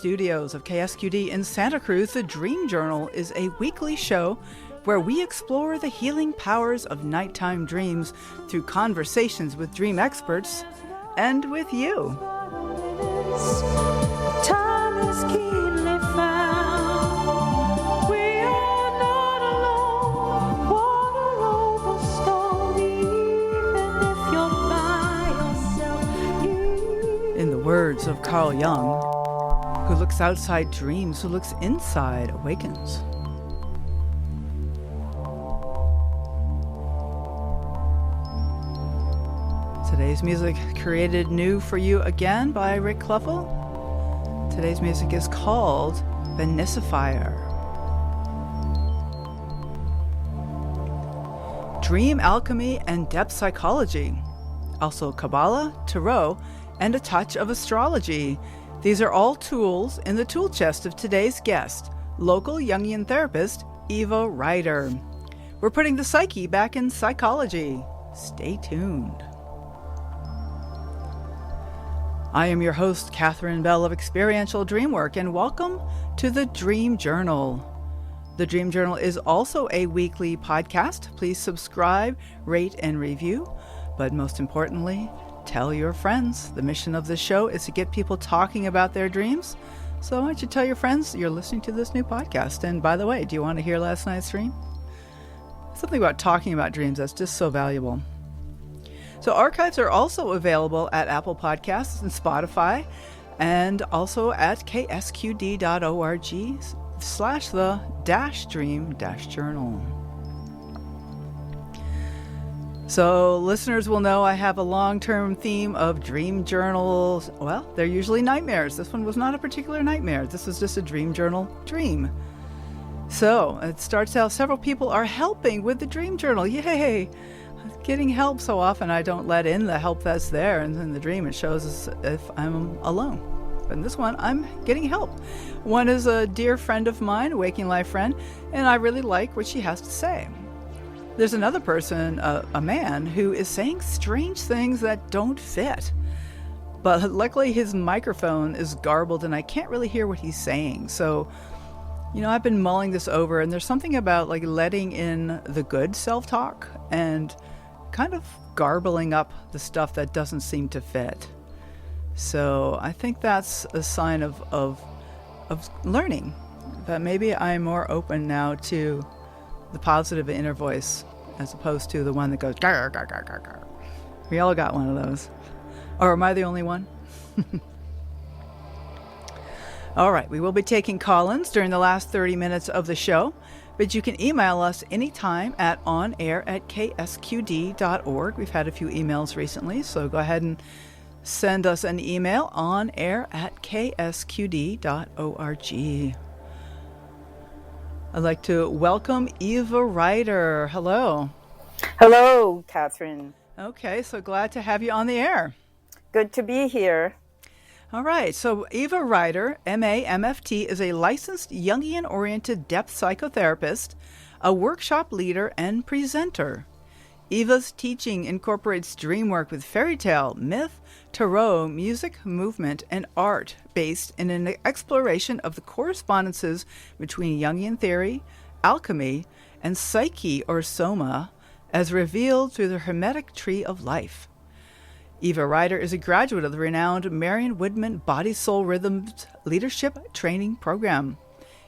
studios of KSQD in Santa Cruz, the Dream Journal is a weekly show where we explore the healing powers of nighttime dreams through conversations with dream experts and with you. Time is keenly found. We are not alone. Water over stone, even if you're by yourself. In the words of Carl Jung, who looks outside dreams, who looks inside awakens. Today's music created new for you again by Rick Cluffel. Today's music is called Benessifier. Dream Alchemy and Depth Psychology. Also Kabbalah, Tarot, and a touch of astrology. These are all tools in the tool chest of today's guest, local Jungian therapist Eva Rider. We're putting the psyche back in psychology. Stay tuned. I am your host, Catherine Bell of Experiential Dreamwork, and welcome to the Dream Journal. The Dream Journal is also a weekly podcast. Please subscribe, rate, and review. But most importantly, tell your friends. The mission of this show is to get people talking about their dreams. So why don't you tell your friends you're listening to this new podcast? And by the way, do you want to hear last night's dream? Something about talking about dreams that's just so valuable. So archives are also available at Apple Podcasts and Spotify, and also at ksqd.org/the-dream-journal. So listeners will know I have a long-term theme of dream journals. Well, they're usually nightmares. This one was not a particular nightmare. This was just a dream journal dream. So it starts out several people are helping with the dream journal. Yay! Getting help so often I don't let in the help that's there, and in the dream it shows as if I'm alone. But in this one, I'm getting help. One is a dear friend of mine, a waking life friend, and I really like what she has to say. There's another person, a man, who is saying strange things that don't fit. But luckily his microphone is garbled and I can't really hear what he's saying. So, I've been mulling this over, and there's something about like letting in the good self-talk and kind of garbling up the stuff that doesn't seem to fit. So I think that's a sign of learning, that maybe I'm more open now to the positive inner voice as opposed to the one that goes gar, gar, gar, gar, gar. We all got one of those. Or am I the only one? All right, we will be taking call-ins during the last 30 minutes of the show, but you can email us anytime at onair@ksqd.org. We've had a few emails recently, so go ahead and send us an email, onair@ksqd.org. I'd like to welcome Eva Rider. Hello. Hello, Catherine. Okay, so glad to have you on the air. Good to be here. All right, so Eva Rider, MA-MFT, is a licensed Jungian-oriented depth psychotherapist, a workshop leader, and presenter. Eva's teaching incorporates dream work with fairy tale, myth, tarot, music, movement, and art, based in an exploration of the correspondences between Jungian theory, alchemy, and psyche or soma, as revealed through the Hermetic Tree of Life. Eva Rider is a graduate of the renowned Marion Woodman Body Soul Rhythms Leadership Training Program.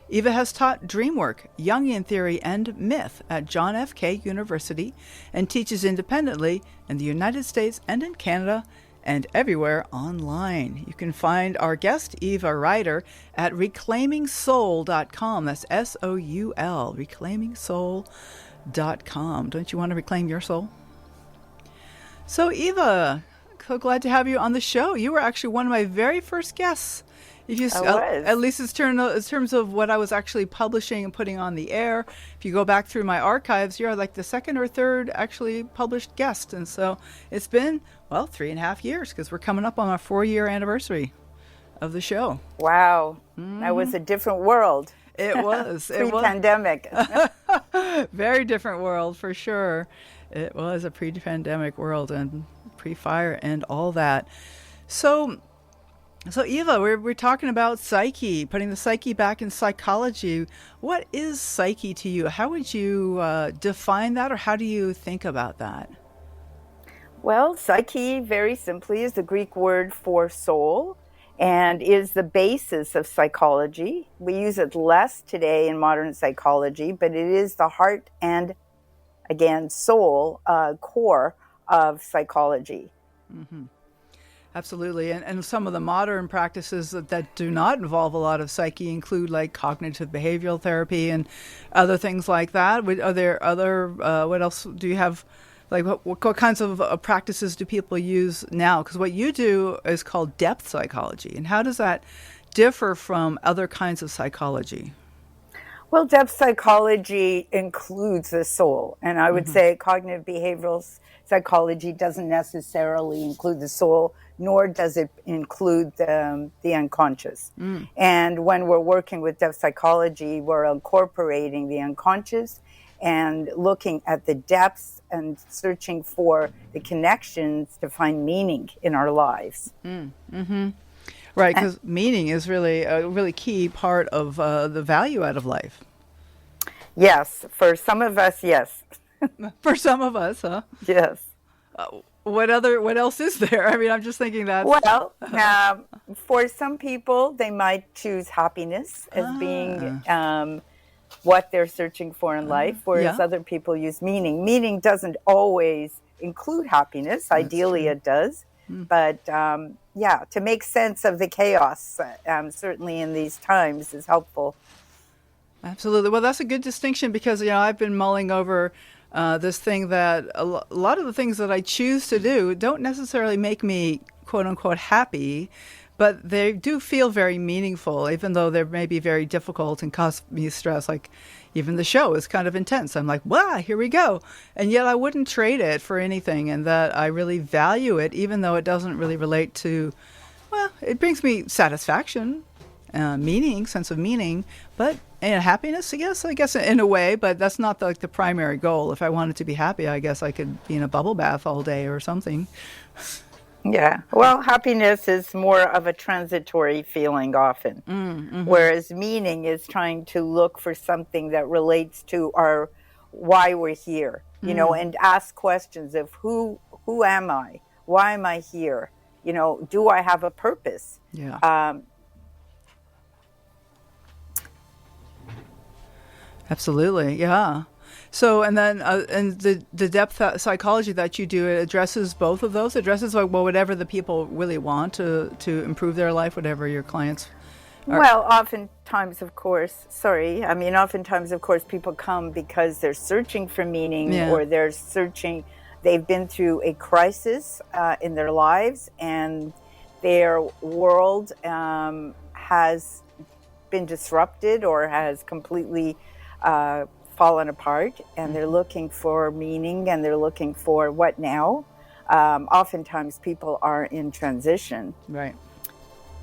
Eva has taught dreamwork, Jungian theory, and myth at John F. K. University and teaches independently in the United States and in Canada and everywhere online. You can find our guest, Eva Rider, at reclaimingsoul.com. That's S-O-U-L, reclaimingsoul.com. Don't you want to reclaim your soul? So, Eva, so glad to have you on the show. You were actually one of my very first guests. If you, at least in terms of what I was actually publishing and putting on the air. If you go back through my archives, you're like the second or third actually published guest. And so it's been, 3.5 years, because we're coming up on our 4-year anniversary of the show. Wow. That was a different world. It was. Pre-pandemic. Very different world, for sure. It was a pre-pandemic world and pre-fire and all that. So So, Eva, we're talking about psyche, putting the psyche back in psychology. What is psyche to you? How would you define that, or how do you think about that? Well, psyche, very simply, is the Greek word for soul and is the basis of psychology. We use it less today in modern psychology, but it is the heart and, again, soul core of psychology. Absolutely. And some of the modern practices that do not involve a lot of psyche include like cognitive behavioral therapy and other things like that. Are there other, what else do you have? Like what kinds of practices do people use now? Because what you do is called depth psychology. And how does that differ from other kinds of psychology? Well, depth psychology includes the soul. And I would say cognitive behavioral psychology doesn't necessarily include the soul, nor does it include the unconscious. And when we're working with depth psychology, we're incorporating the unconscious and looking at the depths and searching for the connections to find meaning in our lives. Right, because meaning is really a really key part of the value out of life. Yes, for some of us, yes. For some of us, huh? Yes. What else is there? I mean, I'm just thinking that. Well, for some people, they might choose happiness as being what they're searching for in life, whereas other people use meaning. Meaning doesn't always include happiness. Ideally, it does. But to make sense of the chaos, certainly in these times, is helpful. Absolutely. Well, that's a good distinction because, I've been mulling over this thing that a lot of the things that I choose to do don't necessarily make me, quote unquote, happy, but they do feel very meaningful, even though they may be very difficult and cause me stress. Like even the show is kind of intense. I'm like, wow, here we go. And yet I wouldn't trade it for anything, and that I really value it, even though it doesn't really relate to, well, it brings me satisfaction, meaning, sense of meaning, but and happiness, I guess in a way, but that's not the primary goal. If I wanted to be happy, I guess I could be in a bubble bath all day or something. Yeah. Well, happiness is more of a transitory feeling often, whereas meaning is trying to look for something that relates to our why we're here, and ask questions of who am I? Why am I here? Do I have a purpose? Yeah. Absolutely, yeah. So, and then, and the depth psychology that you do, it addresses both of those. It addresses whatever the people really want to improve their life, whatever your clients are. Well, oftentimes, of course, people come because they're searching for meaning, or they've been through a crisis in their lives, and their world has been disrupted or has completely fallen apart, and they're looking for meaning, and they're looking for what now. Oftentimes people are in transition. Right.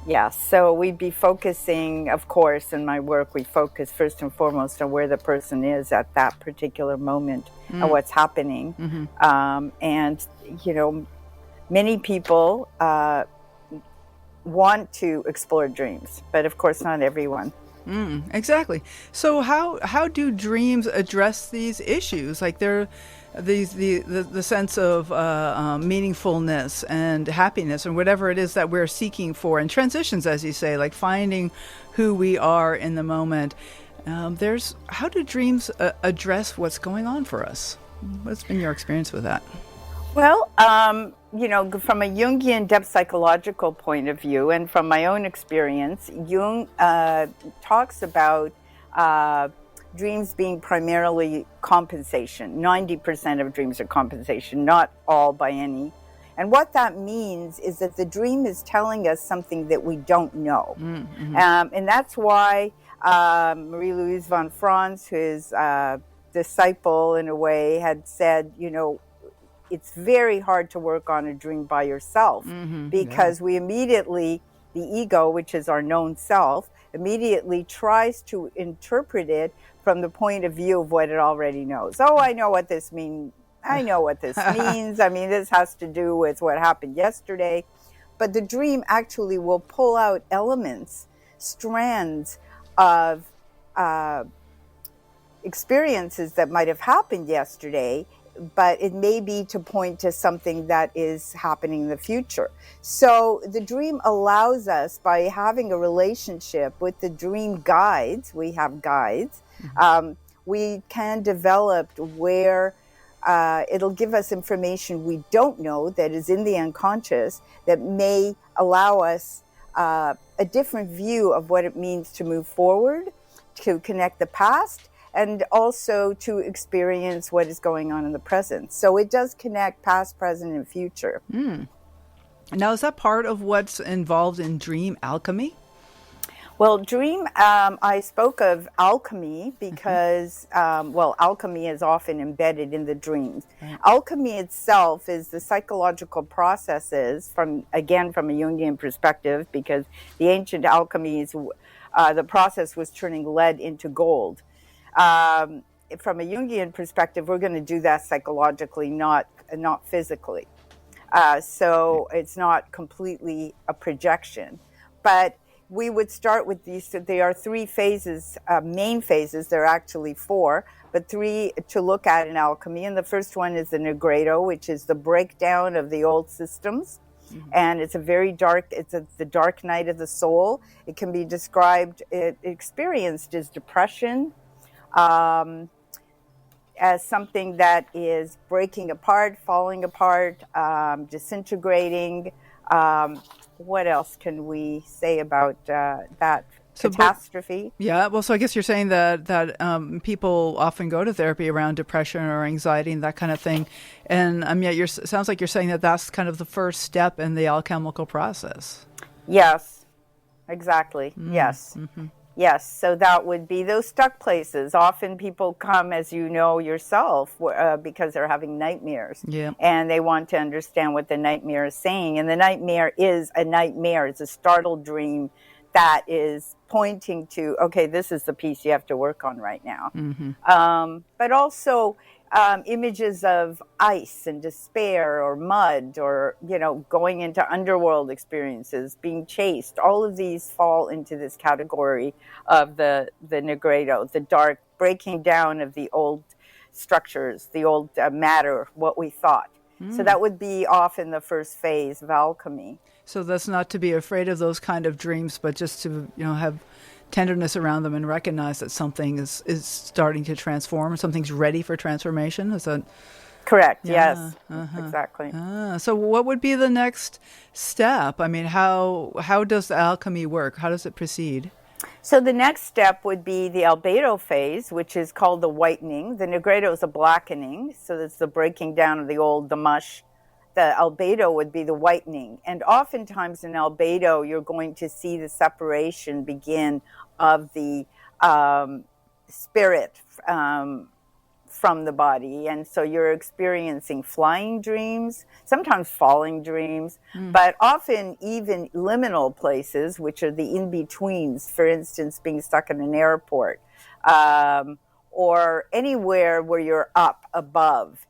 Yeah, so we'd be focusing, of course, in my work, we focus first and foremost on where the person is at that particular moment and what's happening. And, many people want to explore dreams, but of course not everyone. Exactly. So how do dreams address these issues? Like the sense of meaningfulness and happiness and whatever it is that we're seeking for, and transitions, as you say, like finding who we are in the moment. How do dreams address what's going on for us? What's been your experience with that? Well, from a Jungian depth psychological point of view, and from my own experience, Jung talks about dreams being primarily compensation. 90% of dreams are compensation, not all by any. And what that means is that the dream is telling us something that we don't know. And that's why Marie-Louise von Franz, his disciple in a way, had said, it's very hard to work on a dream by yourself, because we immediately, the ego, which is our known self, immediately tries to interpret it from the point of view of what it already knows. Oh, I know what this means. I know what this means. I mean, this has to do with what happened yesterday. but the dream actually will pull out elements, strands of experiences that might have happened yesterday, but it may be to point to something that is happening in the future. So the dream allows us, by having a relationship with the dream guides, we have guides, we can develop where it'll give us information we don't know that is in the unconscious that may allow us a different view of what it means to move forward, to connect the past, and also to experience what is going on in the present. So it does connect past, present, and future. Now, is that part of what's involved in dream alchemy? Well, dream, I spoke of alchemy because, alchemy is often embedded in the dreams. Right. Alchemy itself is the psychological processes from a Jungian perspective, because the ancient alchemies, the process was turning lead into gold. From a Jungian perspective, we're going to do that psychologically, not physically. So it's not completely a projection. But we would start with these. There are three phases, main phases. There are actually four, but three to look at in alchemy. And the first one is the nigredo, which is the breakdown of the old systems. And it's a very dark, the dark night of the soul. It can be described, experienced as depression, as something that is breaking apart, falling apart, disintegrating. What else can we say about that catastrophe? So I guess you're saying that people often go to therapy around depression or anxiety and that kind of thing, and yet sounds like you're saying that that's kind of the first step in the alchemical process. Yes, exactly. Yes. Yes, so that would be those stuck places. Often people come, as you know yourself, because they're having nightmares. Yeah. And they want to understand what the nightmare is saying. And the nightmare is a nightmare. It's a startled dream that is pointing to, okay, this is the piece you have to work on right now. But also images of ice and despair or mud or, going into underworld experiences, being chased. All of these fall into this category of the nigredo, the dark breaking down of the old structures, the old matter, what we thought. So that would be often the first phase of alchemy. So that's not to be afraid of those kind of dreams, but just to, have tenderness around them and recognize that something is starting to transform, something's ready for transformation. Is that correct? Yes, exactly. So what would be the next step? I mean, how does the alchemy work? How does it proceed? So the next step would be the albedo phase, which is called the whitening. The nigredo is a blackening, so that's the breaking down of the mush. The albedo would be the whitening. And oftentimes in albedo, you're going to see the separation begin of the spirit from the body. And so you're experiencing flying dreams, sometimes falling dreams, but often even liminal places, which are the in-betweens, for instance, being stuck in an airport. Or anywhere where you're up above,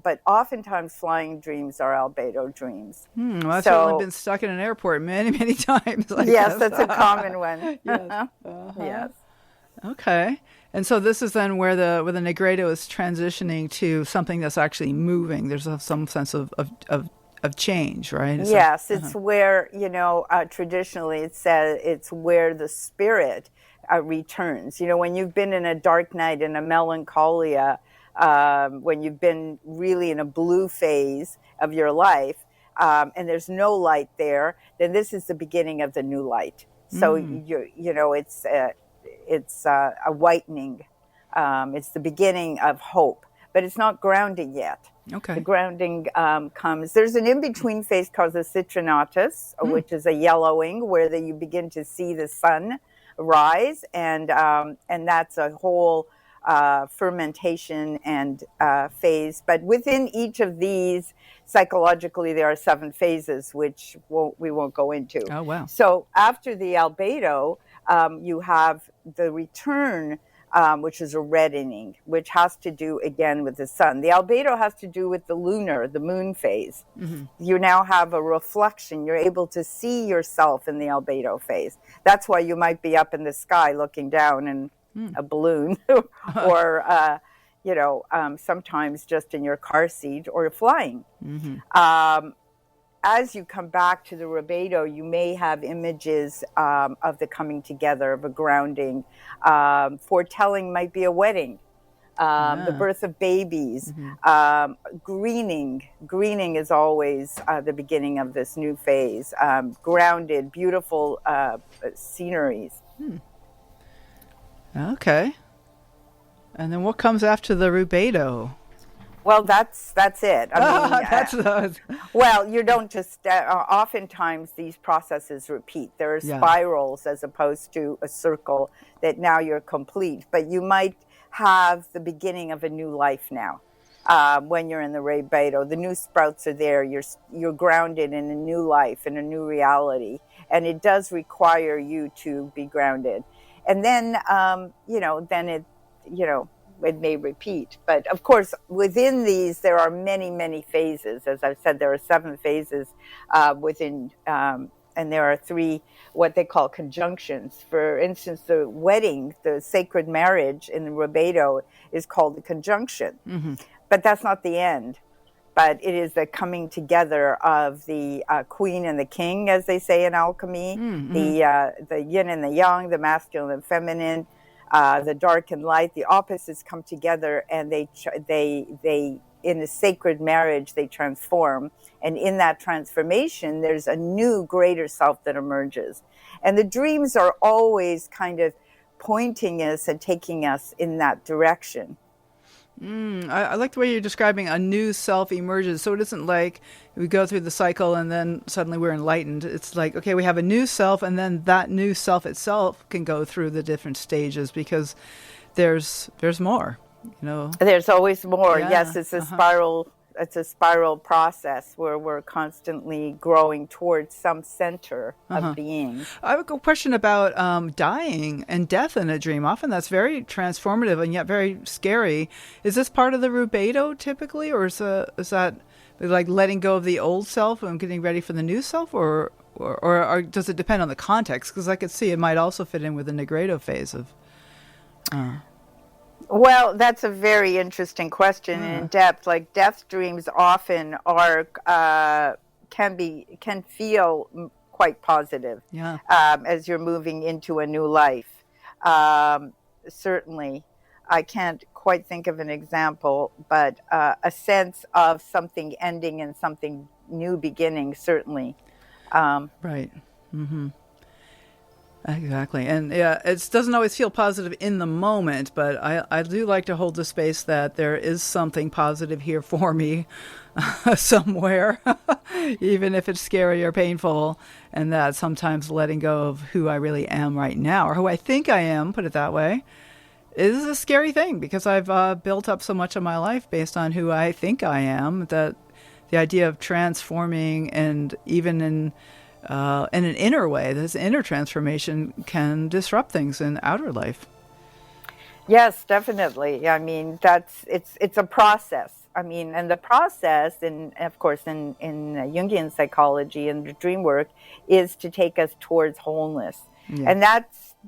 but oftentimes flying dreams are albedo dreams. Well, I've certainly been stuck in an airport many, many times. Yes, that's a common one. Yes. Yes. Okay. And so this is then where the nigredo is transitioning to something that's actually moving. There's some sense of change, right? Yes, it's where, traditionally it says it's where the spirit returns. When you've been in a dark night, in a melancholia, when you've been really in a blue phase of your life, and there's no light there, then this is the beginning of the new light. So it's a whitening. It's the beginning of hope, but it's not grounding yet. Okay. The grounding comes. There's an in-between phase called the citrinatus, which is a yellowing, where you begin to see the sun rise, and that's a whole fermentation and phase. But within each of these, psychologically, there are 7 phases, which we won't go into. Oh, wow. So after the albedo, you have the return which is a reddening, which has to do again with the sun. The albedo has to do with the lunar, the moon phase. You now have a reflection. You're able to see yourself in the albedo phase. That's why you might be up in the sky looking down in a balloon or, sometimes just in your car seat or flying. As you come back to the rubedo, you may have images of the coming together, of a grounding. Foretelling might be a wedding, the birth of babies, greening. Greening is always the beginning of this new phase. Grounded, beautiful sceneries. Okay. And then what comes after the rubedo? Well, that's it. I mean, well, you don't just. Oftentimes, these processes repeat. There are spirals as opposed to a circle that now you're complete. But you might have the beginning of a new life now. When you're in the rubedo, the new sprouts are there. You're grounded in a new life, in a new reality, and it does require you to be grounded. And then, it may repeat. But of course, within these, there are many, many phases. As I've said, there are 7 phases within, and there are 3 what they call conjunctions. For instance, the wedding, the sacred marriage in the rubedo is called the conjunction. But that's not the end. But it is the coming together of the queen and the king, as they say in alchemy, the yin and the yang, the masculine and feminine, the dark and light. The opposites come together, and they in a sacred marriage they transform. And in that transformation, there's a new, greater self that emerges. And the dreams are always kind of pointing us and taking us in that direction. I like the way you're describing a new self emerges. So it isn't like we go through the cycle and then suddenly we're enlightened. It's like, okay, we have a new self, and then that new self itself can go through the different stages because there's more, There's always more. Yeah. Yes, it's a spiral. It's a spiral process where we're constantly growing towards some center of being. I have a question about dying and death in a dream. Often that's very transformative and yet very scary. Is this part of the rubedo typically, or is that like letting go of the old self and getting ready for the new self, or does it depend on the context? Because I could see it might also fit in with the nigredo phase of. Well, that's a very interesting question in depth. Like death dreams often are can feel quite positive as you're moving into a new life. Certainly, I can't quite think of an example, but a sense of something ending and something new beginning, certainly. Right. Exactly. And it doesn't always feel positive in the moment, but I do like to hold the space that there is something positive here for me somewhere, even if it's scary or painful, and that sometimes letting go of who I really am right now, or who I think I am, put it that way, is a scary thing because I've built up so much of my life based on who I think I am, that the idea of transforming, and even in an inner way, this inner transformation can disrupt things in outer life. Yes, definitely. I mean, it's a process. I mean, and the process, and of course, in Jungian psychology and the dream work, is to take us towards wholeness. Yeah. And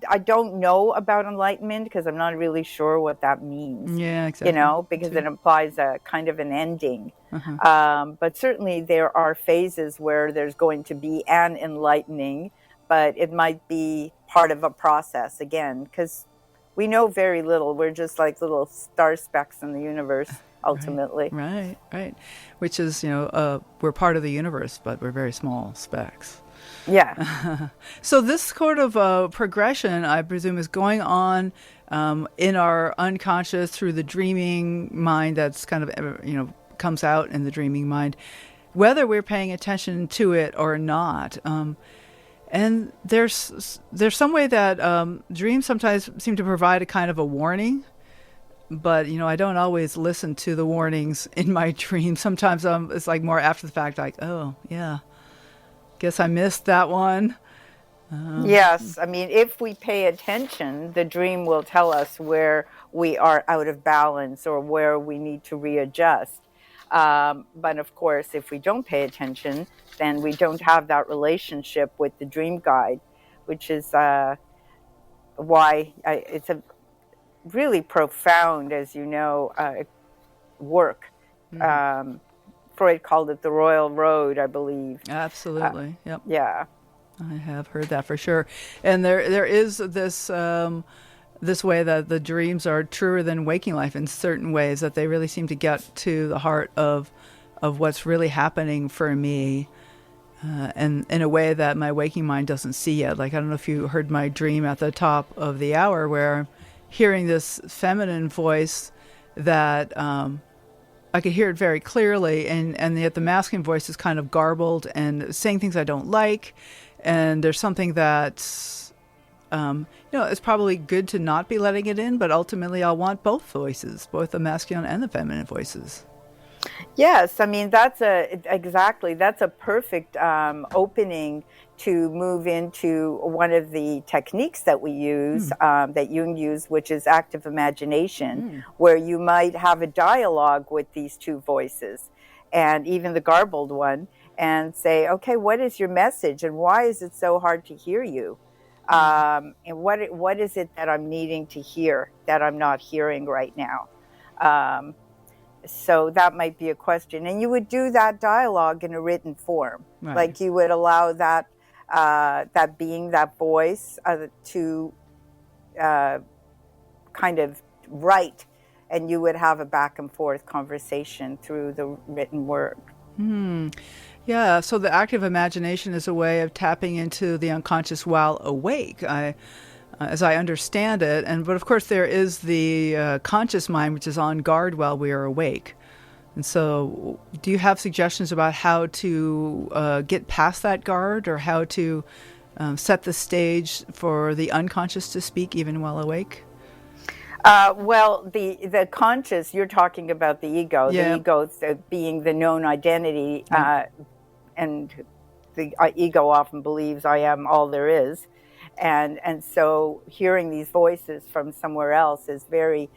I don't know about enlightenment because I'm not really sure what that means. Yeah, exactly. Because it implies a kind of an ending. But certainly there are phases where there's going to be an enlightening, but it might be part of a process again, because we know very little. We're just like little star specks in the universe, ultimately. Right. Which is, we're part of the universe, but we're very small specks. Yeah. So this sort of progression, I presume, is going on in our unconscious through the dreaming mind that's kind of, comes out in the dreaming mind, whether we're paying attention to it or not. And there's some way that dreams sometimes seem to provide a kind of a warning, but, I don't always listen to the warnings in my dreams. Sometimes it's like more after the fact, like, oh, yeah. Guess I missed that one. Yes, I mean, if we pay attention, the dream will tell us where we are out of balance or where we need to readjust. But of course, if we don't pay attention, then we don't have that relationship with the dream guide, which is it's a really profound, as you know, work. Freud called it the Royal Road, I believe. Absolutely. Yep. Yeah. I have heard that for sure. And there is this this way that the dreams are truer than waking life in certain ways, that they really seem to get to the heart of what's really happening for me, and in a way that my waking mind doesn't see yet. Like, I don't know if you heard my dream at the top of the hour, where I'm hearing this feminine voice that I could hear it very clearly, and yet the masculine voice is kind of garbled and saying things I don't like. And there's something that's, it's probably good to not be letting it in, but ultimately I'll want both voices, both the masculine and the feminine voices. Yes, I mean, that's a perfect opening to move into one of the techniques that we use, that Jung used, which is active imagination, where you might have a dialogue with these two voices, and even the garbled one, and say, okay, what is your message, and why is it so hard to hear you? And what is it that I'm needing to hear that I'm not hearing right now? So that might be a question. And you would do that dialogue in a written form. Right. Like, you would allow that being, that voice, to kind of write, and you would have a back and forth conversation through the written word. Yeah, so the active imagination is a way of tapping into the unconscious while awake, as I understand it. But of course there is the conscious mind, which is on guard while we are awake. And so do you have suggestions about how to get past that guard, or how to set the stage for the unconscious to speak even while awake? Well, the conscious, you're talking about the ego, Yeah. the ego being the known identity, and the ego often believes I am all there is. And so hearing these voices from somewhere else is very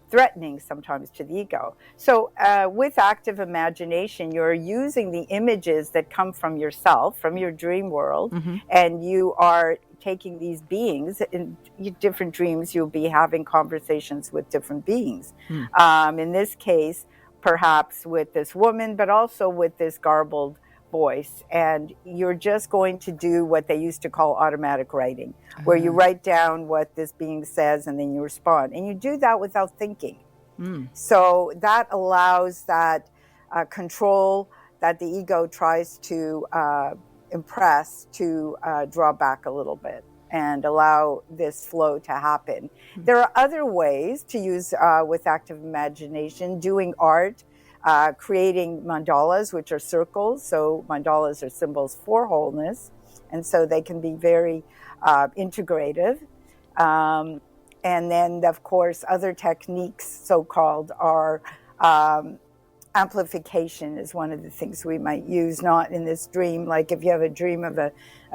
threatening sometimes to the ego. So with active imagination, you're using the images that come from yourself, from your dream world, and you are taking these beings. In different dreams, you'll be having conversations with different beings. In this case, perhaps with this woman, but also with this garbled voice. And you're just going to do what they used to call automatic writing, where you write down what this being says and then you respond. And you do that without thinking. So that allows that control that the ego tries to impress to draw back a little bit and allow this flow to happen. There are other ways to use with active imagination, doing art, creating mandalas, which are circles. So mandalas are symbols for wholeness, and so they can be very integrative. And then, of course, other techniques, so-called, are amplification is one of the things we might use, not in this dream. Like if you have a dream of a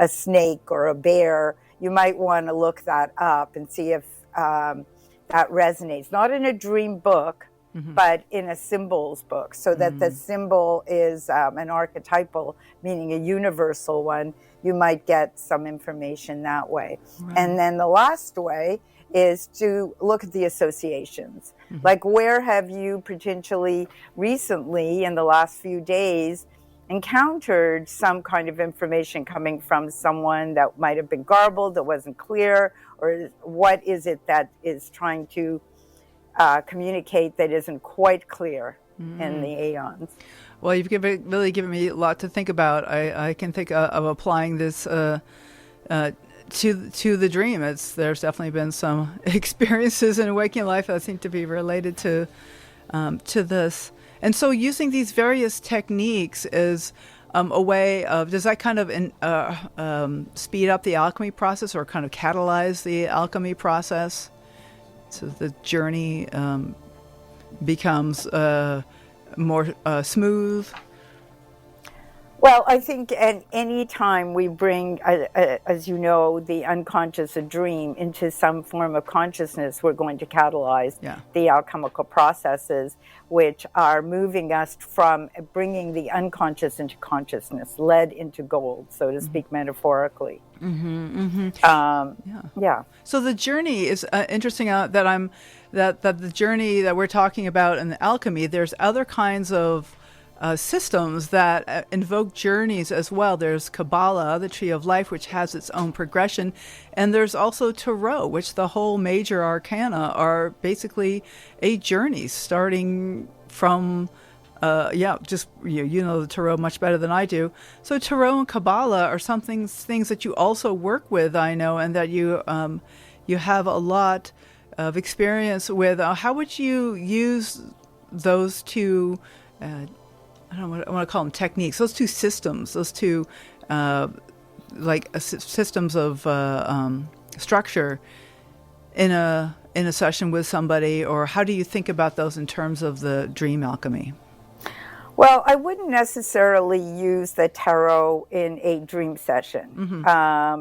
snake or a bear, you might want to look that up and see if that resonates. Not in a dream book, but in a symbols book, so that the symbol is an archetypal, meaning a universal one. You might get some information that way. Right. And then the last way is to look at the associations. Like, where have you potentially recently, in the last few days, encountered some kind of information coming from someone that might have been garbled, that wasn't clear, or what is it that is trying to communicate that isn't quite clear in the aeons? Well, you've really given me a lot to think about. I can think of applying this to the dream. There's definitely been some experiences in waking life that seem to be related to this. And so using these various techniques is a way of, does that kind of speed up the alchemy process, or kind of catalyze the alchemy process, so the journey becomes more smooth? Well, I think at any time we bring, as you know, the unconscious, a dream, into some form of consciousness, we're going to catalyze Yeah. the alchemical processes, which are moving us from bringing the unconscious into consciousness, lead into gold, so to speak, metaphorically. Yeah. So the journey is interesting. That the journey that we're talking about in the alchemy. There's other kinds of systems that invoke journeys as well. There's Kabbalah, the Tree of Life, which has its own progression, and there's also Tarot, which the whole major arcana are basically a journey starting from. Just you know the Tarot much better than I do. So Tarot and Kabbalah are things that you also work with, I know, and that you have a lot of experience with. How would you use those two? I want to call them techniques. Those two systems, those two systems of structure in a session with somebody, or how do you think about those in terms of the dream alchemy? Well, I wouldn't necessarily use the tarot in a dream session.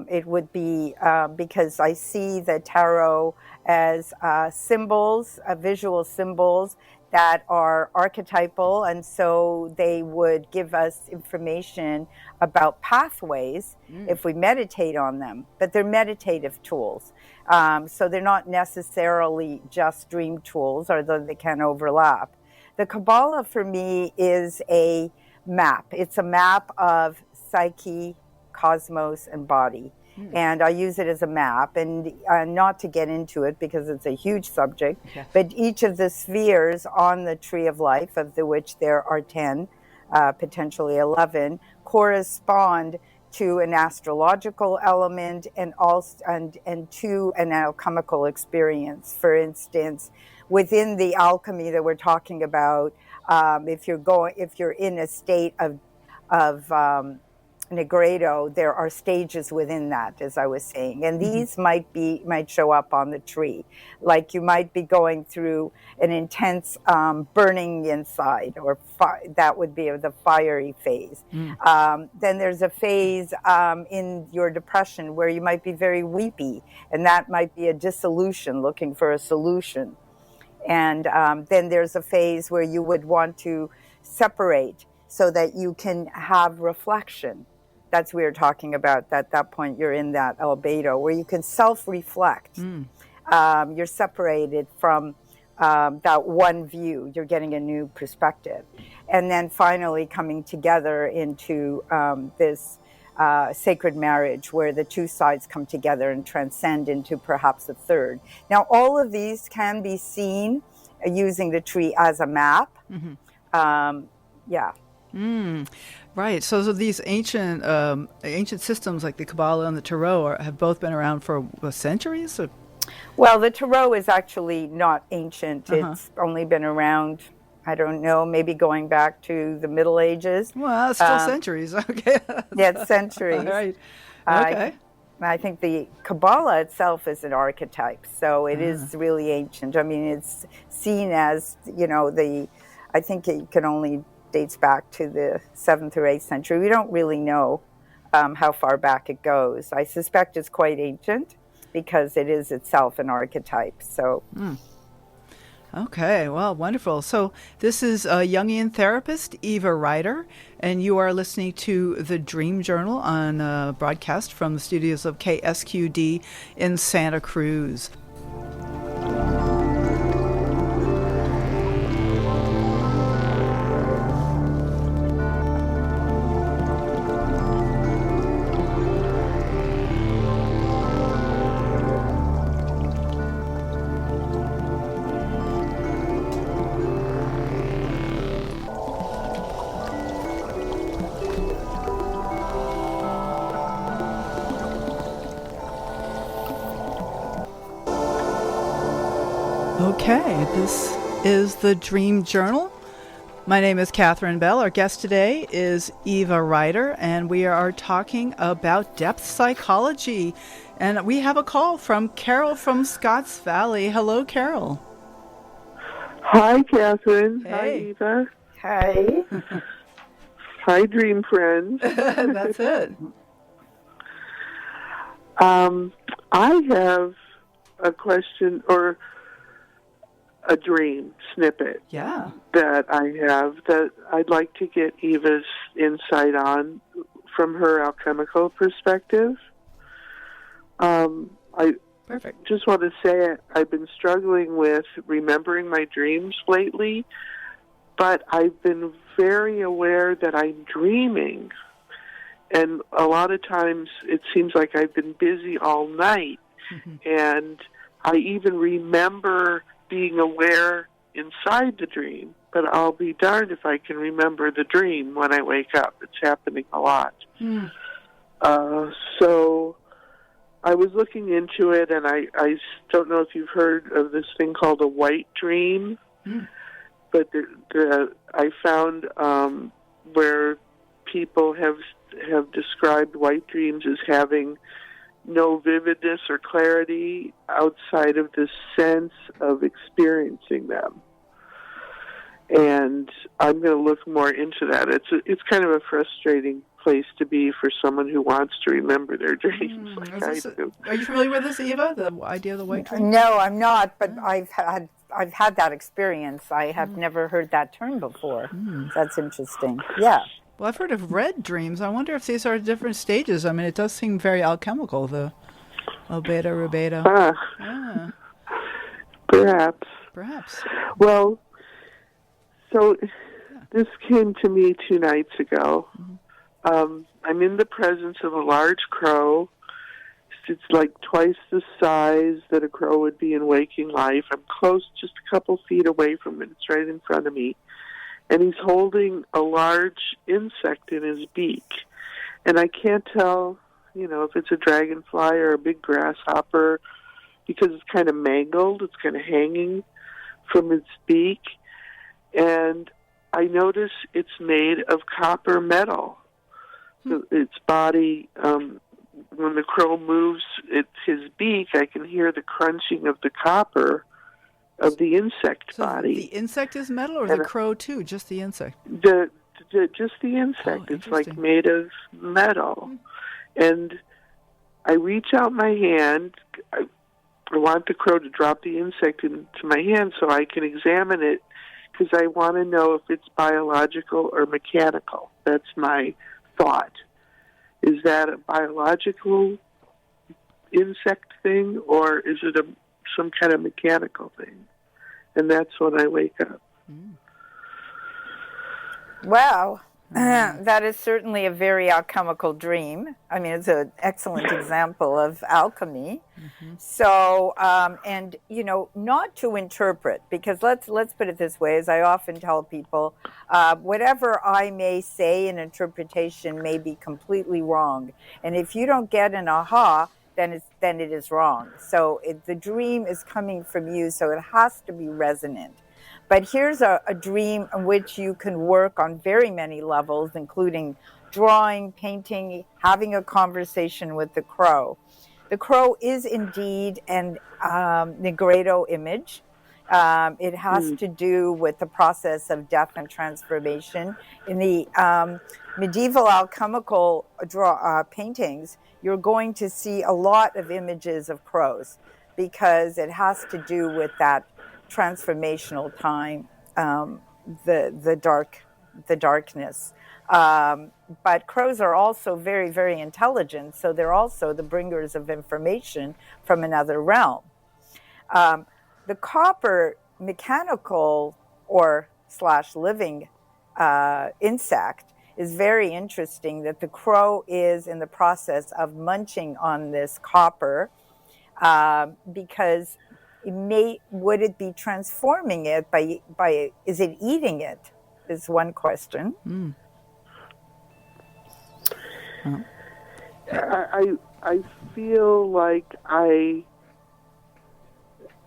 It would be because I see the tarot as symbols, visual symbols that are archetypal, and so they would give us information about pathways if we meditate on them, but they're meditative tools. So they're not necessarily just dream tools, although they can overlap. The Kabbalah for me is a map. It's a map of psyche, cosmos, and body. And I use it as a map, and not to get into it because it's a huge subject, but each of the spheres on the Tree of Life, of which there are 10, potentially 11, correspond to an astrological element and to an alchemical experience. For instance, within the alchemy that we're talking about, if you're in a state of nigredo, there are stages within that, as I was saying, and these might show up on the tree. Like you might be going through an intense burning inside, or that would be the fiery phase. Then there's a phase in your depression where you might be very weepy, and that might be a dissolution, looking for a solution. And then there's a phase where you would want to separate so that you can have reflection. That's what we're talking about. At that point, you're in that albedo where you can self-reflect. You're separated from that one view. You're getting a new perspective. And then finally coming together into this sacred marriage where the two sides come together and transcend into perhaps a third. Now, all of these can be seen using the tree as a map. Right. So these ancient systems like the Kabbalah and the Tarot have both been around for centuries? Or? Well, the Tarot is actually not ancient. It's only been around, I don't know, maybe going back to the Middle Ages. Well, it's still centuries. Okay. Yeah, it's centuries. Right. Okay. I think the Kabbalah itself is an archetype, so it is really ancient. I mean, it's seen as, I think it can only dates back to the 7th or 8th century. We don't really know how far back it goes. I suspect it's quite ancient because it is itself an archetype. So, Okay, well, wonderful. So this is Jungian therapist Eva Rider, and you are listening to the Dream Journal on broadcast from the studios of KSQD in Santa Cruz. Okay, this is the Dream Journal. My name is Catherine Bell. Our guest today is Eva Rider, and we are talking about depth psychology. And we have a call from Carol from Scotts Valley. Hello, Carol. Hi, Catherine. Hey. Hi, Eva. hi. Hi, dream friends. That's it. I have a question or a dream snippet Yeah. that I have that I'd like to get Eva's insight on from her alchemical perspective. I Perfect. just want to say I've been struggling with remembering my dreams lately, but I've been very aware that I'm dreaming. And a lot of times it seems like I've been busy all night. And I even remember being aware inside the dream, but I'll be darned if I can remember the dream when I wake up. It's happening a lot. So I was looking into it, and I don't know if you've heard of this thing called a white dream, but I found where people have described white dreams as having no vividness or clarity outside of the sense of experiencing them. And I'm going to look more into that. It's kind of a frustrating place to be for someone who wants to remember their dreams. Are you familiar with this, Eva? The idea of the white dream? No, I'm not, but I've had that experience. I have never heard that term before. That's interesting. Yeah. Well, I've heard of red dreams. I wonder if these are different stages. I mean, it does seem very alchemical, the albeda, rubedo. Yeah. Perhaps. Well, so this came to me 2 nights ago. I'm in the presence of a large crow. It's like twice the size that a crow would be in waking life. I'm close, just a couple feet away from it. It's right in front of me. And he's holding a large insect in his beak. And I can't tell, if it's a dragonfly or a big grasshopper, because it's kind of mangled. It's kind of hanging from its beak. And I notice it's made of copper metal. So its body, when the crow moves his beak, I can hear the crunching of the copper of the insect body. The insect is metal, or the crow too? Just the insect? Just the insect. It's like made of metal. And I reach out my hand. I want the crow to drop the insect into my hand so I can examine it, because I want to know if it's biological or mechanical. That's my thought. Is that a biological insect thing, or is it some kind of mechanical thing? And that's when I wake up. Wow. That is certainly a very alchemical dream. I mean, it's an excellent example of alchemy. So, and, not to interpret, because let's put it this way, as I often tell people, whatever I may say in interpretation may be completely wrong. And if you don't get an aha, then it is wrong. So the dream is coming from you, so it has to be resonant. But here's a dream in which you can work on very many levels, including drawing, painting, having a conversation with the crow. The crow is indeed an nigredo image. It has to do with the process of death and transformation. In the medieval alchemical paintings, you're going to see a lot of images of crows, because it has to do with that transformational time, the darkness. But crows are also very, very intelligent, so they're also the bringers of information from another realm. The copper mechanical or / living insect is very interesting, that the crow is in the process of munching on this copper, because would it be transforming it by is it eating it, is one question. I feel like I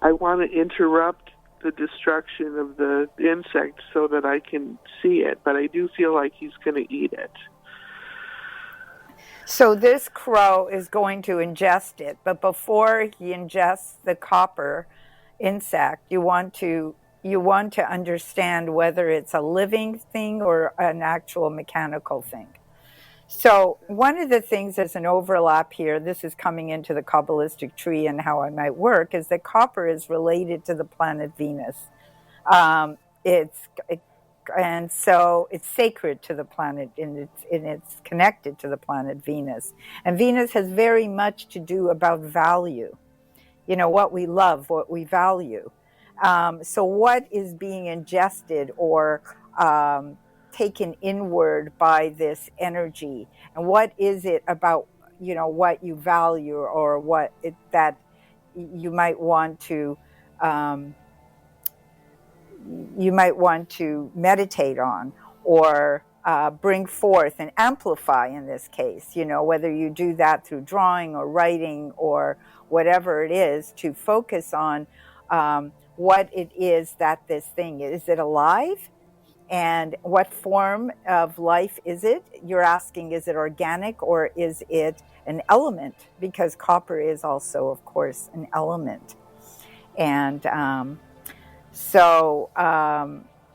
want to interrupt the destruction of the insect so that I can see it, but I do feel like he's going to eat it. So this crow is going to ingest it, but before he ingests the copper insect, you want to you want to understand whether it's a living thing or an actual mechanical thing. So one of the things, there's an overlap here, this is coming into the Kabbalistic tree and how I might work, is that copper is related to the planet Venus. And so it's sacred to the planet, and it's connected to the planet Venus. And Venus has very much to do about value, what we love, what we value. So what is being ingested or taken inward by this energy, and what is it about, what you value, or that you might want to meditate on, or bring forth and amplify in this case, whether you do that through drawing or writing or whatever it is, to focus on what it is that this thing is. Is it alive? And what form of life is it? You're asking, is it organic or is it an element? Because copper is also, of course, an element. And so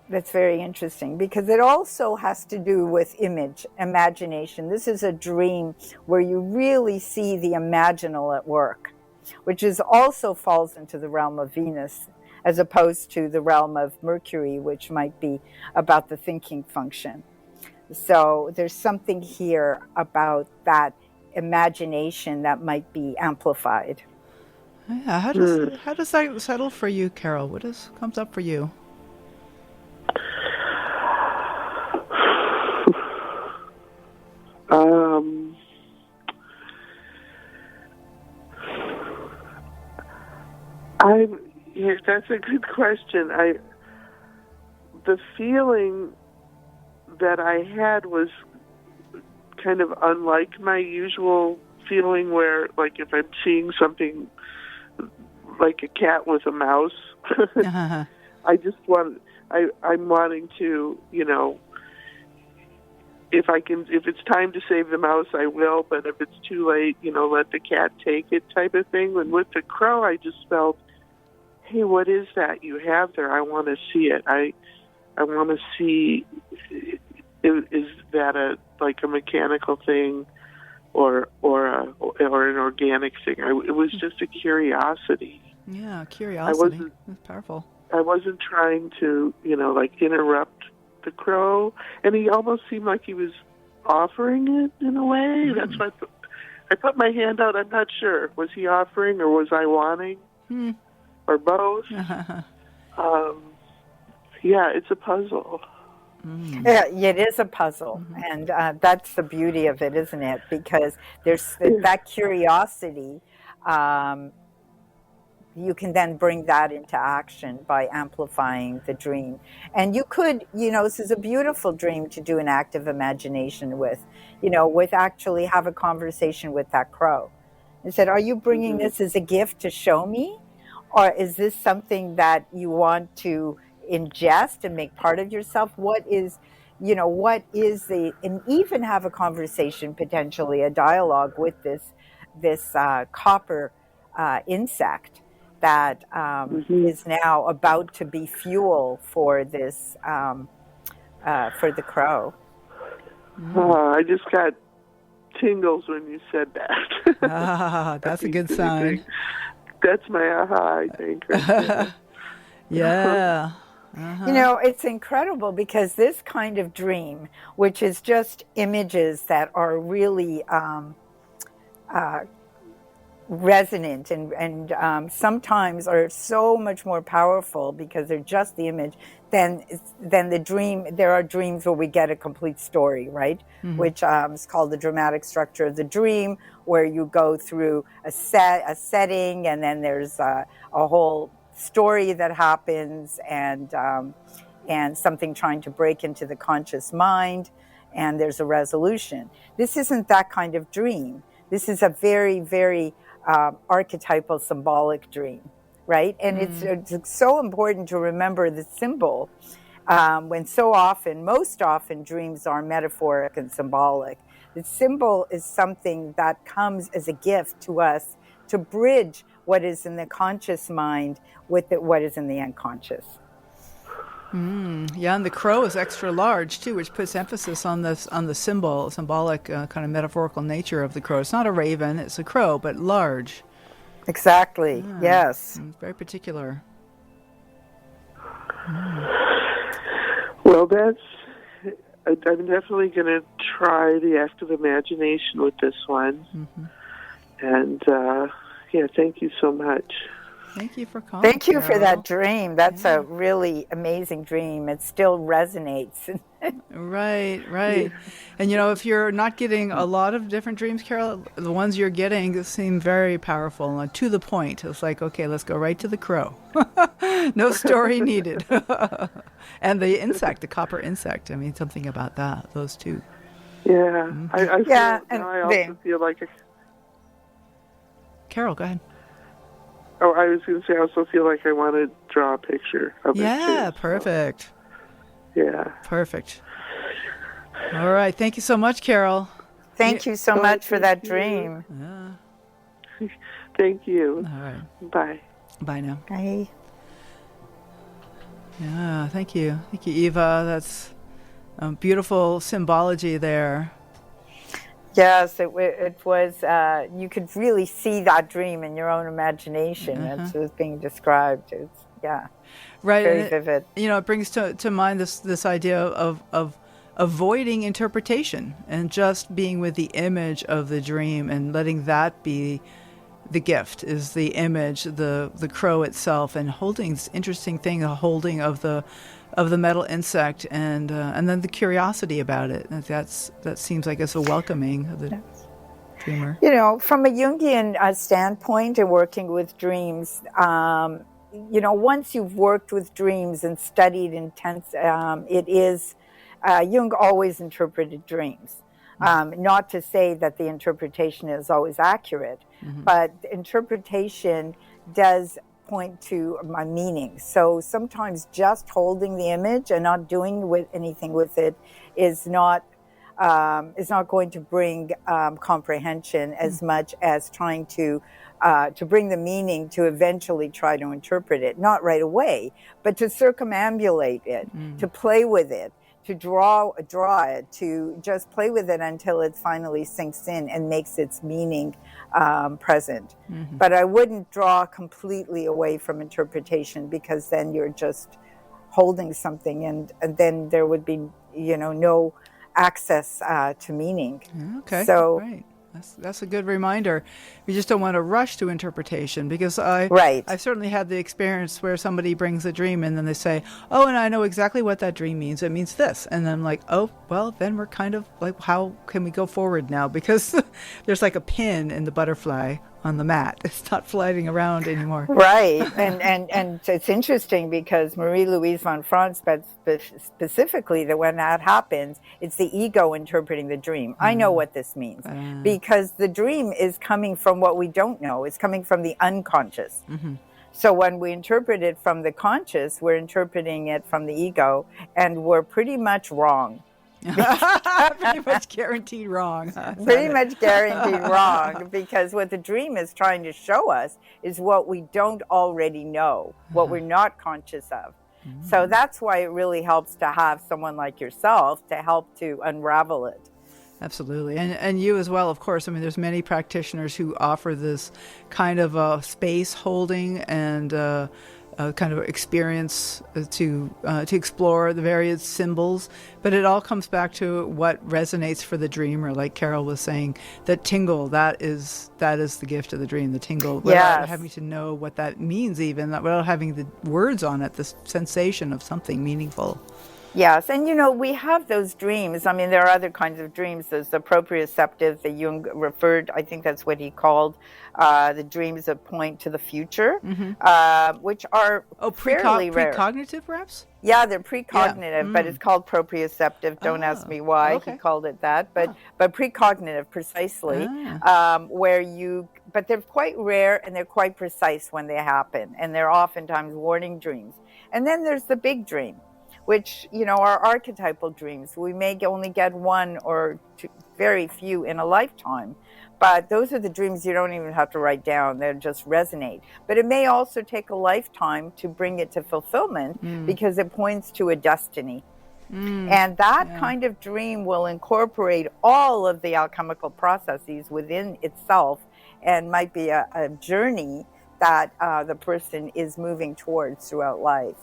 that's very interesting, because it also has to do with imagination. This is a dream where you really see the imaginal at work, which also falls into the realm of Venus, as opposed to the realm of Mercury, which might be about the thinking function. So there's something here about that imagination that might be amplified. Yeah, how does that settle for you, Carol? What comes up for you? That's a good question. The feeling that I had was kind of unlike my usual feeling, where, like, if I'm seeing something like a cat with a mouse, I just I'm wanting to, if it's time to save the mouse, I will, but if it's too late, let the cat take it, type of thing. And with the crow, I just felt, hey, what is that you have there? I want to see it. I want to see, is that a mechanical thing or an organic thing? It was just a curiosity. Yeah, curiosity. That's powerful. I wasn't trying to, interrupt the crow, and he almost seemed like he was offering it in a way. Mm-hmm. That's why I put my hand out. I'm not sure. Was he offering or was I wanting? Or both? Yeah, it's a puzzle. Yeah, it is a puzzle, and that's the beauty of it, isn't it? Because there's that curiosity. You can then bring that into action by amplifying the dream. And you could, this is a beautiful dream to do an active imagination with, with actually have a conversation with that crow. And said, are you bringing this as a gift to show me? Or is this something that you want to ingest and make part of yourself? What is and even have a conversation, potentially a dialogue with this copper insect that is now about to be fuel for this for the crow. I just got tingles when you said that. That's a good sign. That's my aha, I think. Right. Yeah. It's incredible, because this kind of dream, which is just images that are really resonant and sometimes are so much more powerful because they're just the image than the dream. There are dreams where we get a complete story, right? Which is called the dramatic structure of the dream, where you go through a setting, and then there's a whole story that happens, and something trying to break into the conscious mind, and there's a resolution. This isn't that kind of dream. This is a very, very archetypal, symbolic dream, right? And it's so important to remember the symbol, when most often dreams are metaphoric and symbolic. The symbol is something that comes as a gift to us to bridge what is in the conscious mind with what is in the unconscious. Yeah, and the crow is extra large too, which puts emphasis on the symbolic kind of metaphorical nature of the crow. It's not a raven; it's a crow, but large. Exactly. Yes. Very particular. Well, I'm definitely going to try the act of imagination with this one. And, thank you so much. Thank you for calling. Thank you for Carol. that dream. That's a really amazing dream. It still resonates. Right. And if you're not getting a lot of different dreams, Carol, the ones you're getting seem very powerful and to the point. It's like, okay, let's go right to the crow. No story needed. And the insect, the copper insect. I mean, something about that. Those two. Yeah. I also feel like Carol, go ahead. Oh, I was going to say, I also feel like I want to draw a picture of it. Yeah, too, perfect. So. Yeah. Perfect. All right. Thank you so much, Carol. Thank you so much for that dream. Yeah. Thank you. All right. Bye. Bye now. Bye. Yeah, thank you. Thank you, Eva. That's beautiful symbology there. Yes, it was. You could really see that dream in your own imagination as it was being described. It's right. Very vivid. It brings to mind this idea of avoiding interpretation and just being with the image of the dream and letting that be the gift. Is the image, the crow itself, and holding this interesting thing, a holding of the metal insect, and then the curiosity about it. That seems like it's a welcoming of the dreamer. From a Jungian standpoint and working with dreams, once you've worked with dreams and studied it is Jung always interpreted dreams. Not to say that the interpretation is always accurate, but interpretation does point to my meaning. So sometimes just holding the image and not doing anything with it is not going to bring comprehension as much as trying to bring the meaning to eventually try to interpret it, not right away, but to circumambulate it, to play with it, to draw it, to just play with it until it finally sinks in and makes its meaning present. But I wouldn't draw completely away from interpretation, because then you're just holding something, and then there would be no access to meaning. Okay. So right. That's a good reminder. We just don't want to rush to interpretation, because I've certainly had the experience where somebody brings a dream and then they say, oh, and I know exactly what that dream means. It means this. And then I'm like, oh, well, then we're kind of like, how can we go forward now? Because there's like a pin in the butterfly on the mat. It's not floating around anymore. Right. And it's interesting, because Marie-Louise von Franz specifically, that when that happens, it's the ego interpreting the dream. I know what this means, because the dream is coming from what we don't know. It's coming from the unconscious. So when we interpret it from the conscious, we're interpreting it from the ego, and we're pretty much wrong. Pretty much guaranteed wrong. Pretty much guaranteed wrong, because what the dream is trying to show us is what we don't already know, what we're not conscious of. So that's why it really helps to have someone like yourself to help to unravel it. Absolutely. And you as well, of course. I mean, there's many practitioners who offer this kind of space holding and kind of experience to explore the various symbols, but it all comes back to what resonates for the dreamer. Like Carol was saying, that tingle, that is the gift of the dream, the tingle, without having to know what that means, even without having the words on it, the sensation of something meaningful. Yes, and we have those dreams. I mean, there are other kinds of dreams. There's the proprioceptive that Jung referred, I think that's what he called, the dreams that point to the future, which are fairly rare. Precognitive, perhaps? Yeah, they're precognitive, but it's called proprioceptive. Don't ask me why he called it that, but precognitive, precisely, but they're quite rare and they're quite precise when they happen, and they're oftentimes warning dreams. And then there's the big dream, which, are archetypal dreams. We may only get one or two, very few in a lifetime, But those are the dreams you don't even have to write down. They just resonate. But it may also take a lifetime to bring it to fulfillment because it points to a destiny. And that kind of dream will incorporate all of the alchemical processes within itself and might be a journey that the person is moving towards throughout life.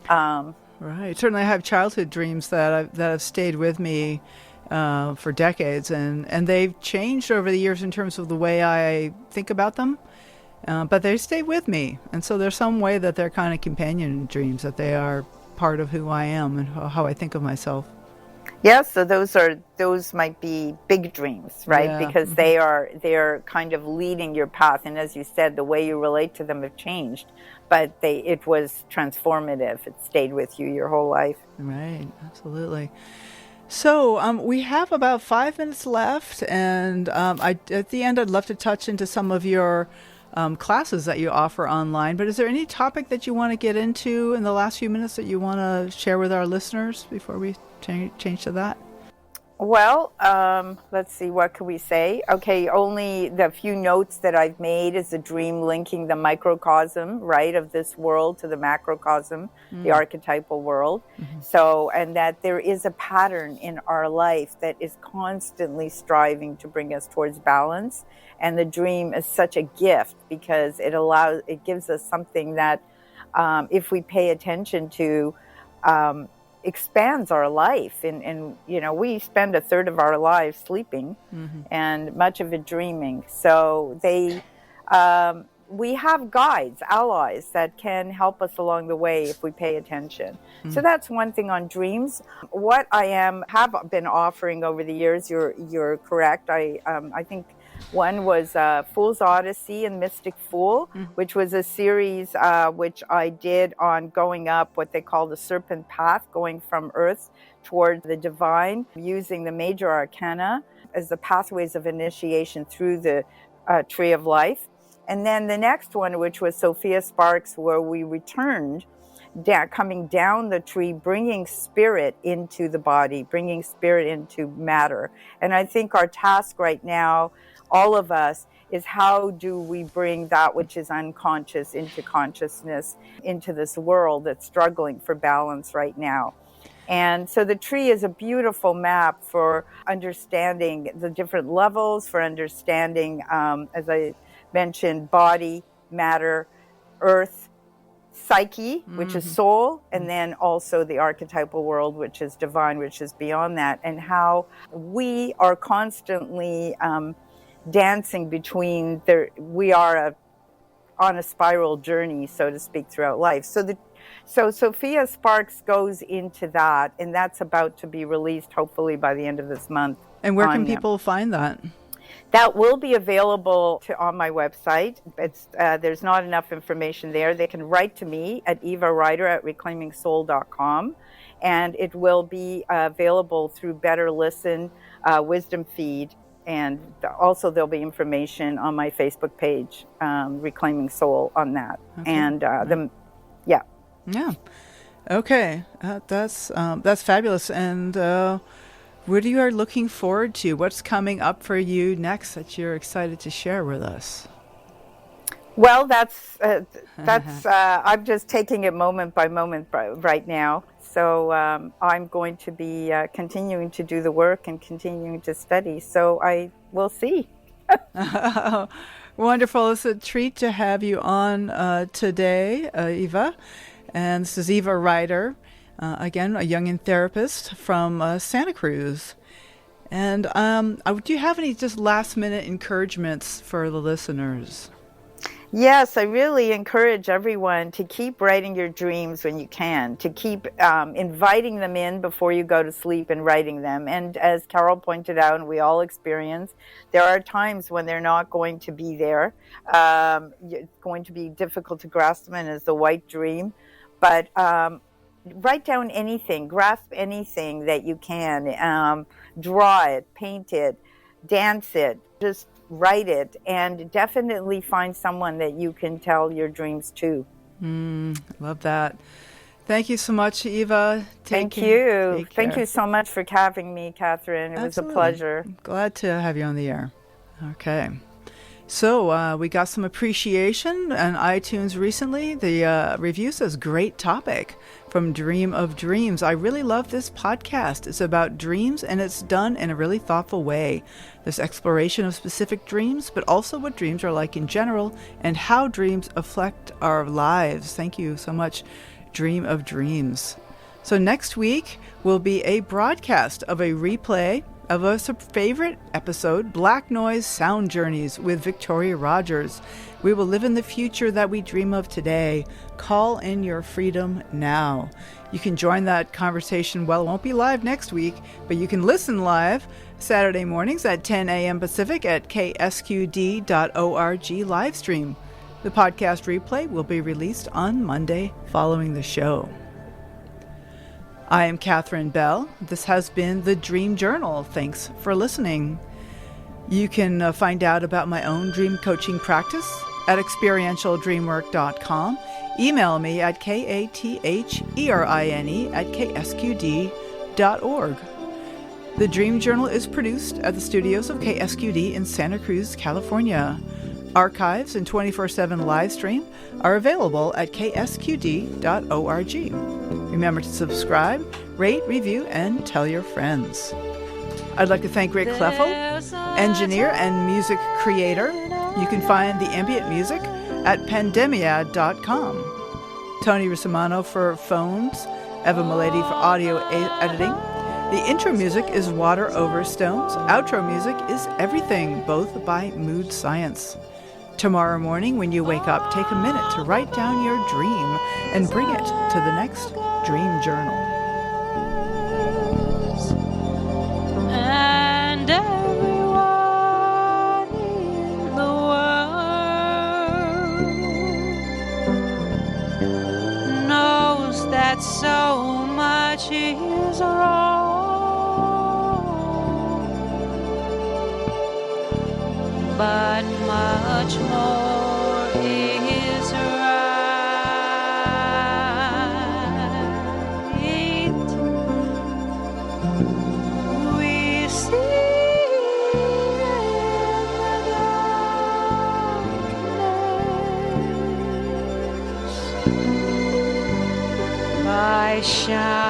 Right. Certainly I have childhood dreams that have stayed with me for decades, and they've changed over the years in terms of the way I think about them, but they stay with me. And so there's some way that they're kind of companion dreams, that they are part of who I am and how I think of myself. Yes, so those might be big dreams, right? Yeah. Because they're kind of leading your path, and as you said, the way you relate to them have changed, but it was transformative. It stayed with you your whole life. Right, absolutely. So we have about 5 minutes left, and at the end I'd love to touch into some of your classes that you offer online. But is there any topic that you want to get into in the last few minutes that you want to share with our listeners before we change to that? Well, let's see, what can we say? Okay, only the few notes that I've made is a dream linking the microcosm, right, of this world to the macrocosm, the archetypal world. So, and that there is a pattern in our life that is constantly striving to bring us towards balance. And the dream is such a gift because it gives us something that, if we pay attention to, expands our life. And we spend a third of our lives sleeping and much of it dreaming. So we have guides, allies that can help us along the way if we pay attention. So that's one thing on dreams. What I have been offering over the years, you're correct. I think one was Fool's Odyssey and Mystic Fool, which was a series which I did on going up what they call the serpent path, going from Earth toward the divine, using the major arcana as the pathways of initiation through the tree of life. And then the next one, which was Sophia Sparks, where we returned, coming down the tree, bringing spirit into the body, bringing spirit into matter. And I think our task right now, all of us, is how do we bring that which is unconscious into consciousness, into this world that's struggling for balance right now. And so the tree is a beautiful map for understanding the different levels, for understanding, as I mentioned, body, matter, earth, psyche, which is soul, and then also the archetypal world, which is divine, which is beyond that, and how we are constantly dancing between we are on a spiral journey, so to speak, throughout life. So Sophia Sparks goes into that, and that's about to be released hopefully by the end of this month. And where can people find that? That will be available on my website. There's not enough information there. They can write to me at Eva Rider at reclaimingsoul.com, and it will be available through Better Listen, Wisdom Feed, and also there'll be information on my Facebook page, Reclaiming Soul, on that. Okay. And Yeah. Okay. That's fabulous. And what are you looking forward to? What's coming up for you next that you're excited to share with us? Well, that's I'm just taking it moment by moment right now. So I'm going to be continuing to do the work and continuing to study. So I will see. Wonderful. It's a treat to have you on today, Eva. And this is Eva Rider, again, a Jungian therapist from Santa Cruz. And do you have any just last-minute encouragements for the listeners? Yes, I really encourage everyone to keep writing your dreams when you can, to keep inviting them in before you go to sleep and writing them. And as Carol pointed out, and we all experience, there are times when they're not going to be there. It's going to be difficult to grasp them as the white dream. But write down anything, grasp anything that you can, draw it, paint it, dance it, just write it, and definitely find someone that you can tell your dreams to. Love that. Thank you so much, Eva. Thank you so much for having me, Catherine. It was a pleasure. Glad to have you on the air. Okay. So we got some appreciation on iTunes recently. The review says, great topic from Dream of Dreams. I really love this podcast. It's about dreams and it's done in a really thoughtful way. There's exploration of specific dreams, but also what dreams are like in general and how dreams affect our lives. Thank you so much, Dream of Dreams. So next week will be a broadcast of a replay of a favorite episode, Black Noise Sound Journeys with Victoria Rogers. We will live in the future that we dream of today. Call in your freedom now. You can join that conversation. Well, it won't be live next week, but you can listen live Saturday mornings at 10 a.m. Pacific at ksqd.org live stream. The podcast replay will be released on Monday following the show. I am Catherine Bell. This has been the Dream Journal. Thanks for listening. You can find out about my own dream coaching practice at experientialdreamwork.com. Email me at katherini@ksqd.org. The Dream Journal is produced at the studios of KSQD in Santa Cruz, California. Archives and 24/7 live stream are available at ksqd.org. Remember to subscribe, rate, review, and tell your friends. I'd like to thank Rick Kleffel, engineer and music creator. You can find the ambient music at pandemiad.com. Tony Russimano for phones, Eva Milady for audio editing. The intro music is Water Over Stones. Outro music is Everything, both by Mood Science. Tomorrow morning when you wake up, take a minute to write down your dream and bring it to the next Dream Journal. And everyone in the world knows that so much is wrong, but much more is right. We see in the darkness by shine.